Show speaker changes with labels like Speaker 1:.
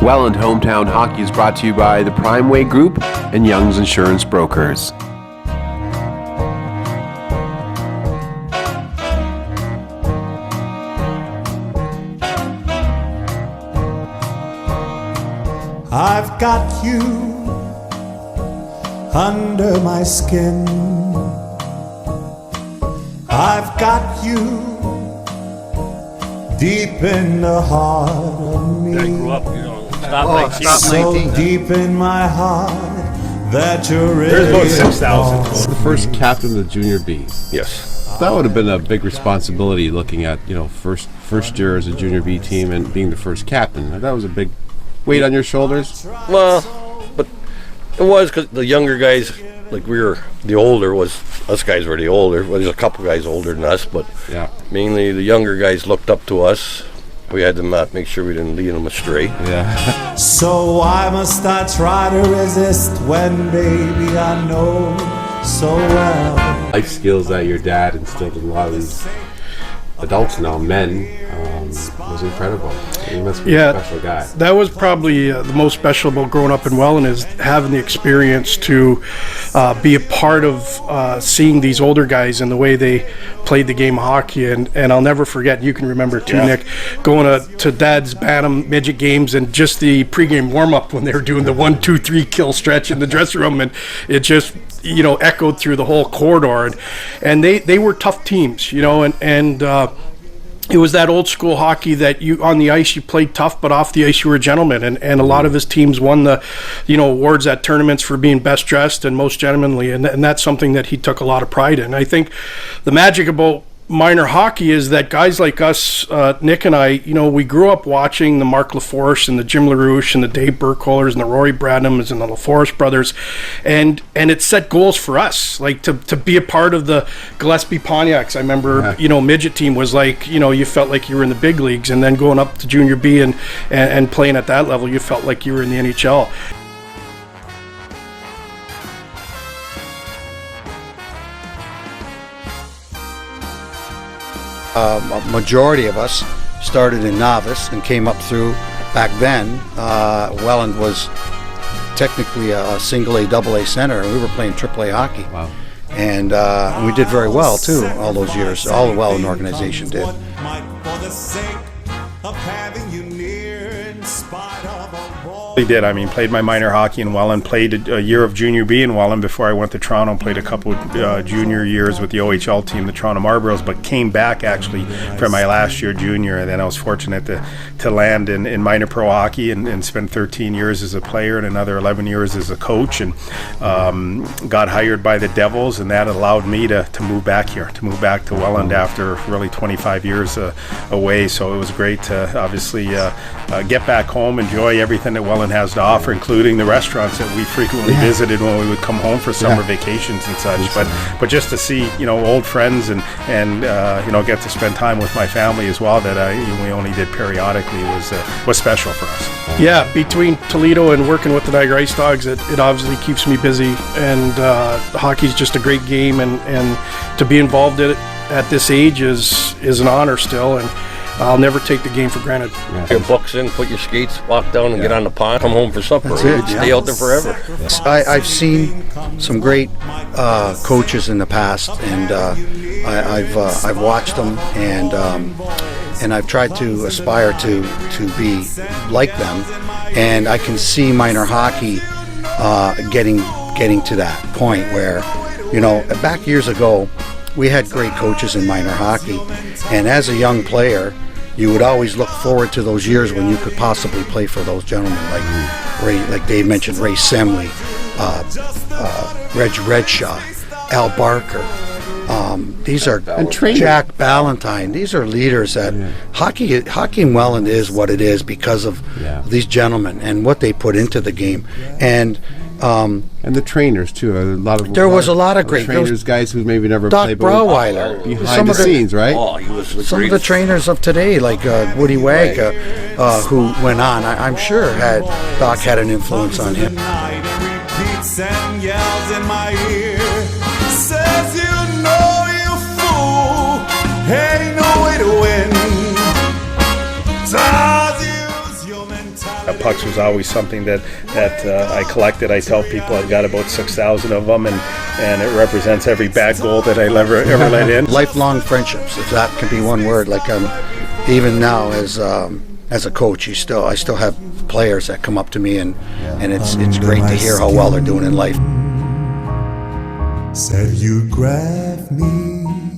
Speaker 1: Welland Hometown Hockey is brought to you by the Primeway Group and Young's Insurance Brokers.
Speaker 2: I've got you under my skin. I've got you deep in the heart of me.
Speaker 3: I grew up,
Speaker 2: So deep in my heart that you're ready.
Speaker 3: There's about 6,000.
Speaker 1: The first captain of the Junior B.
Speaker 3: Yes.
Speaker 1: That would have been a big responsibility, looking at first year as a Junior B team and being the first captain. That was a big weight on your shoulders.
Speaker 3: Well, but it was because the younger guys, like us guys were the older. Well, there's a couple guys older than us, but
Speaker 1: yeah,
Speaker 3: mainly the younger guys looked up to us. We had to make sure we didn't lead them astray.
Speaker 1: Yeah.
Speaker 2: So why must I try to resist when, baby, I know so well?
Speaker 1: Life skills that your dad instilled in a lot of these adults now, men, was incredible. He must be a special guy.
Speaker 4: That was probably the most special about growing up in Welland, is having the experience to be a part of seeing these older guys and the way they played the game of hockey. And I'll never forget, you can remember too, Nick, going to Dad's Bantam midget games and just the pregame warm-up when they were doing the 1, 2, 3 kill stretch in the dressing room, and it just echoed through the whole corridor. And they were tough teams, and it was that old school hockey that you on the ice you played tough, but off the ice you were a gentleman. And a lot of his teams won the awards at tournaments for being best dressed and most gentlemanly, and that's something that he took a lot of pride in. I think the magic about minor hockey is that guys like us, Nick and I, we grew up watching the Mark LaForce and the Jim LaRouche and the Dave Burkholders and the Rory Bradhams and the LaForce brothers, and it set goals for us, like to be a part of the Gillespie Pontiacs. I remember, midget team was like, you felt like you were in the big leagues, and then going up to Junior B and playing at that level, you felt like you were in the NHL.
Speaker 5: A majority of us started in novice and came up through. Back then, Welland was technically a single A, double A center, and we were playing triple A hockey.
Speaker 1: Wow.
Speaker 5: And we did very well too all those years. All the Welland organization did.
Speaker 4: They did. I mean, played my minor hockey in Welland, played a year of Junior B in Welland before I went to Toronto, played a couple junior years with the OHL team, the Toronto Marlboros, but came back actually for my last year junior, and then I was fortunate to land in minor pro hockey and spend 13 years as a player and another 11 years as a coach, and got hired by the Devils, and that allowed me to move back here, to move back to Welland after really 25 years away. So it was great to obviously get back home, enjoy everything that Welland has to offer, including the restaurants that we frequently visited when we would come home for summer vacations and such. But just to see old friends and get to spend time with my family as well, that we only did periodically, was special for us. Yeah, between Toledo and working with the Niagara Ice Dogs, it obviously keeps me busy, and hockey's just a great game, and to be involved in it at this age is an honor still, and I'll never take the game for granted.
Speaker 3: Get your books in, put your skates, walk down and get on the pond, come home for supper.
Speaker 5: That's
Speaker 3: You
Speaker 5: it,
Speaker 3: could stay out there forever.
Speaker 5: I've seen some great coaches in the past, and I've watched them, and I've tried to aspire to be like them, and I can see minor hockey getting to that point where, back years ago, we had great coaches in minor hockey, and as a young player, you would always look forward to those years when you could possibly play for those gentlemen, like Dave mentioned, Ray Semley, Reg Redshaw, Al Barker. These are Jack Ballantyne. These are leaders that hockey in Welland is what it is because of these gentlemen and what they put into the game, and
Speaker 1: the trainers too.
Speaker 5: There was a lot of great
Speaker 1: trainers, guys who maybe never
Speaker 5: Doc
Speaker 1: played
Speaker 5: Brauweiler,
Speaker 1: behind the scenes, right?
Speaker 3: Oh, he was the
Speaker 5: some of the
Speaker 3: greatest.
Speaker 5: trainers of today, like Woody Wag, who went on. I'm sure Doc had an influence on him.
Speaker 2: Repeats and yells in my ear, says you fool, ain't no way to win. Does use your mentality.
Speaker 6: pucks was always something that I collected. I tell people I've got about 6,000 of them, and it represents every bad goal that I ever let in.
Speaker 5: Lifelong friendships, if that can be one word. Like even now as a coach, I still have players that come up to me, and it's great to hear how well they're doing in life.
Speaker 2: Said you grab me